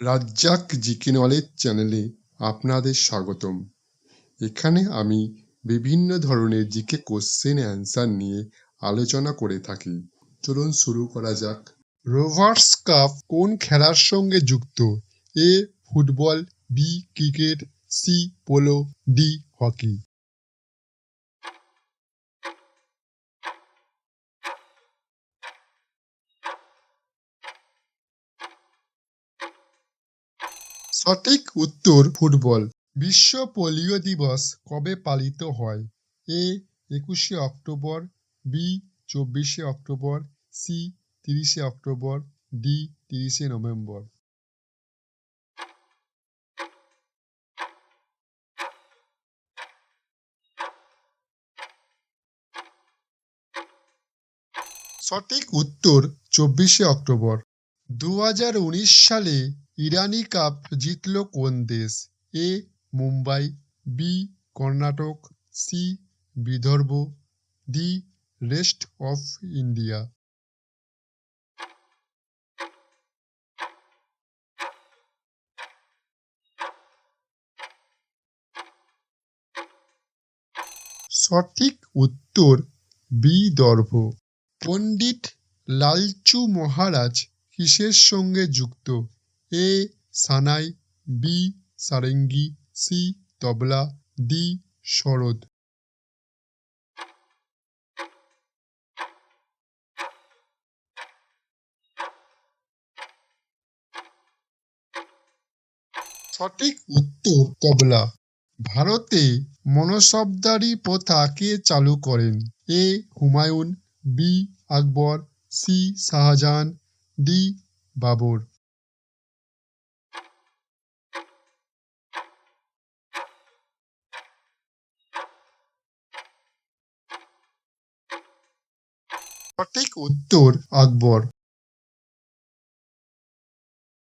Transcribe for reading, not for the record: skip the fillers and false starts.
Razzak GK knowledge চ্যানেলে আপনাদের স্বাগতম। এখানে আমি বিভিন্ন ধরনের জিকে কোশ্চেন অ্যান্সার নিয়ে আলোচনা করে থাকি। চলুন শুরু করা যাক। রোভার্স কাপ কোন খেলার সঙ্গে যুক্ত? A football, B cricket, C polo, D hockey. সঠিক উত্তর ফুটবল। বিশ্ব পোলিও দিবস কবে পালিত হয়? এ 21শে অক্টোবর, বি 24শে অক্টোবর, সি 30শে অক্টোবর, ডি 30শে নভেম্বর। সঠিক উত্তর 24শে অক্টোবর। 2019 সালে ইরানি কাপ জিতল কোন দেশ? এ Mumbai, B Karnataka, C Vidarbha, D rest of India. সঠিক উত্তর বিদর্ভ। পণ্ডিত লালচু মহারাজ কিসের সঙ্গে যুক্ত? এ সানাই, বি সারেঙ্গি, সি তবলা, ডি সরোদ। সঠিক উত্তর তবলা। ভারতে মনসবদারি প্রথা কে চালু করেন? এ হুমায়ুন, বি আকবর, সি শাহজাহান, ডি বাবর। সঠিক উত্তর আকবর।